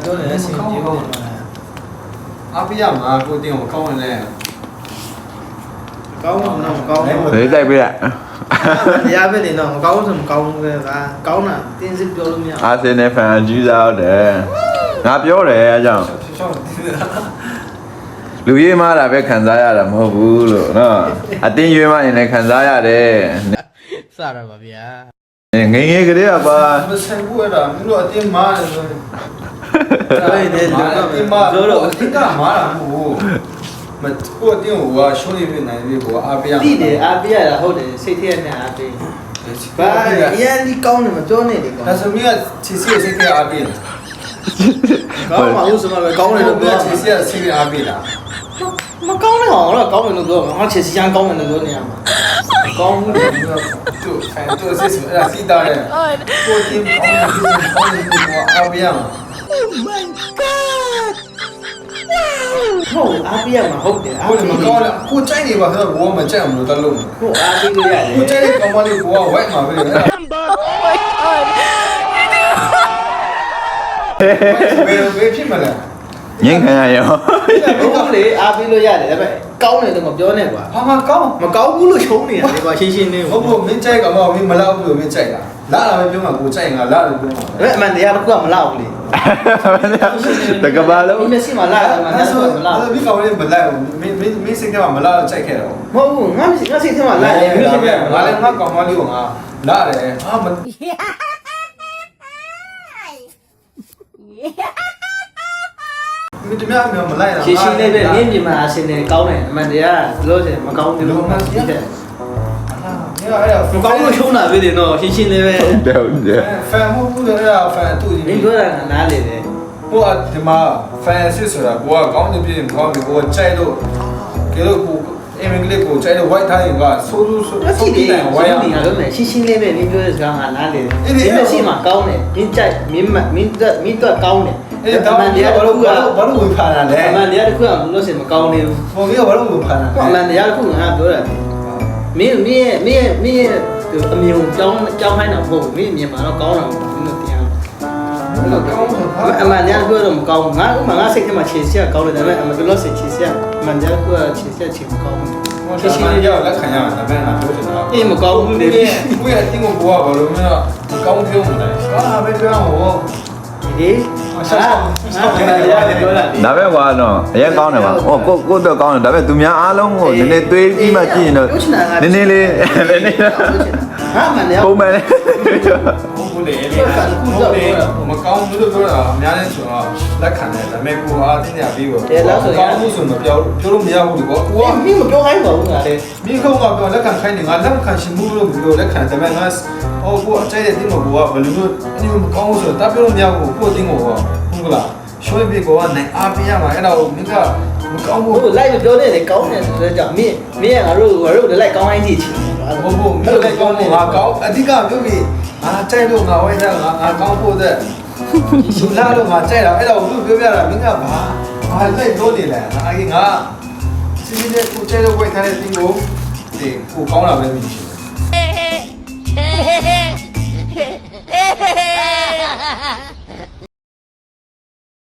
ပြောနေတဲ့အချိန်ကြီးဟုတ်အပိယမှာကိုတင်ကိုကောင်းနေလဲကောင်းတော့မကောင်းဘူး ဒီတိုက်ပြရ တရားပဲနေတော့မကောင်းဆိုမကောင်းဘူးပဲကကောင်းတာတင်းစစ်ပြောလို့မရ အာဆင်နယ်ဖန်အကြီးစားဟုတ်တယ်ငါပြောတယ်အကြောင်းလူရေးမားတာပဲခံစားရတာမဟုတ်ဘူးလို့နော်အတင်းရွေးမှရင်လည်းခံစားရတယ် စရပါဗျာ ငယ်ငယ်ကလေးကပါ မဆိုင်ဘူးအဲ့ဒါမင်းတို့အတင်းမားတယ်ဆိုရင်အဲ့ဒီတော့အတင်းမားတော့အတင်းကမားတာမဟုတ်ဘူးမကိုအတင်းကိုရှုံးနေပြီနိုင်ပြီကိုအားပေးရ တိတယ်အားပေးရတာဟုတ်တယ်စိတ်ထဲနဲ့အားပေးဘာအရင်ဒီကောင်းတယ်မပြောနေလေကော ဒါဆိုမြတ်ချီစီစိတ်ကအားပေးတယ် ကောင်းမှာလို့ဆိုမှပဲကောင်းတယ်လို့ပြော ချီစီစိတ်ကအားပေးတာ မကောင်းတဲ့ကောင်တော့ကောင်းတယ်လို့ပြောမှာငါချစ်စီချမ်းကောင်းတယ်လို့ပြောနေရမှာကောင်းဘူးလေ သူဖန်သူစစ်အဲ့ဒါစီတာတယ်ကိုတင်းကောင်းတယ်ကိုအားပေးရမှာ ဟုတ်အားပေးရမှာဟုတ်တယ်အား ကို ပေး မကောင်းလားကိုကြိုက်နေပါဆိုတော့ဘောမကြိုက်အောင်လို့တလုံး ဟုတ်အားပေးလို့ရတယ် ကိုကြိုက်တဲ့ကောင်မလေးကိုဝိုက်မှာပဲလေဘယ်ဖြစ်မလဲ ငင်းခံရရော ဟုတ်လေအားပေးလို့ရတယ်ဒါပေမဲ့ကောင်းတယ်လို့မပြောနဲ့ကွာ ဘာမှကောင်း မကောင်းဘူးလို့ရှုံးနေရတယ်ကွာရှင်းရှင်းလေး ဟုတ်ဘူးမင်းကြိုက်ကောင်မင်းမလောက်ဘူးလို့မင်းကြိုက်တာလာလာပဲပြောမှာကိုကြိုက်ငါလာတယ်ပြောမှာ ဒါပေမဲ့အမှန်တရားတစ်ခုကမလောက်ဘူးလေ တကဘာလုံး ဒီမျက်စိမှာလာတယ်မှန်တယ်ဆိုမလောက် ဒီကောင်လေးမလိုက်ဘူးမင်းစိတ်ထဲမှာမလောက်ကြိုက်ခဲ့တော့ မဟုတ်ဘူးငါစိတ်ထဲမှာလာတယ် ငါလည်းငါကောင်မလေးကိုငါလာတယ်ဟာမမင်းတမန်မလိုက်တာ ရှင်းရှင်းလေးပဲနင်းမြင်မှာအစင်နေကောင်းတယ်အမှန်တရားလို့ဆိုရင်မကောင်းဘူးလို့မှသိတယ် နေရအဲ့ မကောင်းလို့ရှုံးတာပဲတယ်နော်ရှင်းရှင်းလေးပဲ ဟုတ်တယ်ဟုတ်တယ် ဖန်မှုဘူးလေဖန်တူဒီ မင်းပြောတာနားလေတယ် ကိုကဒီမှာဖန်စစ်ဆိုတာကိုကကောင်းနေပြီမကောင်းဘူးကိုကြိုက်လို့ကဲလို့ကိုအင်္ဂလိပ်ကိုကြိုက်လို့ white ထားရင်ကဆိုးဆိုး အကြည့်လေးဝိုင်းနေရလို့မယ်ရှင်းရှင်းလေးပဲနင်းပြောတဲ့စကားကနားလေတယ်ဒီမျက်စိမှာကောင်းတယ်မင်းကြိုက်မင်းတော့ကောင်းတယ် အဲ့ဒါမှတရားဘာလို့ဝင်ဖန်တာလဲ အမှန်တရားတစ်ခုကမလို့စင်မကောင်းနေဘူး ဟိုကြီးကဘာလို့ဝင်ဖန်တာ အမှန်တရားတစ်ခုကငါပြောတာမင်းရဲ့အမြင်ကိုကြောင်းခိုင်းတာမဟုတ်ဘူးမင်းမြင်မှာတော့ကောင်းတာမဟုတ်ဘူးလို့တရား လဲကောင်းတယ်ဟာ အမှန်တရားပြောတော့မကောင်းဘူးငါဥမာငါစိတ်ထဲမှာခြေစရာကောင်းတယ်ဒါပေမဲ့အမှန်တရားစိတ်ခြေစရာအမှန်တရားကခြေစရာခြေမကောင်းဘူး ရှင်းရှင်းလေးရောက်လက်ခံရတာဒါပေမဲ့ငါပြောချင်တာ အေးမကောင်းဘူးလေ ကိုရဲ့အတင်းကိုဘောကဘာလို့မလဲကောင်းပြောမှာလဲဟာပဲပြောအောင်ဟော ဒီဆက်ပြောတာ ဒါပဲကွာတော့အရင်ကောင်းတယ်ပါဟောကိုတော့ကောင်းတယ်ဒါပေမဲ့သူများအားလုံးကိုနည်းနည်းသွေးပြီးမှကြည့်ရင်တော့နည်းနည်းလေးနည်းနည်း ဟာမှန်တယ် ပုံမှန်လေး ဟုတ်ဘူးလေဟုတ်လေမကောင်းဘူးလို့ပြောတာအများနဲ့ဆိုတော့လက်ခံတယ်ဒါပေမဲ့ကိုအားတင်းရပြီးတော့ကောင်းမှုဆိုတော့ပြောလို့မရဘူးဒီကောကိုက မင်းမပြောခိုင်းပါဘူးငါလေ မိခုံးကပြောလက်ခံခိုင်းနေငါလက်ခံရှင်မှုလို့ပြောလက်ခံဒါပေမဲ့ငါဟိုကိုအကျဲတဲ့တင်းကိုကဘယ်လိုမျိုးအဲ့ဒီမကောင်းဘူးဆိုတော့တပ်ပြောလို့မရဘူးကိုတင်းကိုဟုတ်ကလားရွှေပြေကောကနိုင်အားပေးရမှာအဲ့ဒါကိုမင်းကမကောင်းဘူး ဟိုလိုက်မပြောနဲ့လေကောင်းတယ်ဆိုတော့ကြောင့်မင်းကငါတို့လိုက်ကောင်းတိုင်းကြည့်ချင် ဟုတ်ဘူးမင်းလည်းကောင်းနေငါကောင်းအဓိကပြောပြီးအားကြိုက်လို့ငါဝိုင်းတာငါကောင်းဖို့တဲ့ရှင်လာလို့ငါကြိုက်တာအဲ့ဒါကိုပြောပြတာမင်းကဘာလိုက်တော့နေလဲအဲ့ငါစီးတဲ့ကိုကြိုက်လို့ဝိုင်းထားတဲ့တင်းကိုဒီကိုကောင်းတာပဲမြင်ရှင်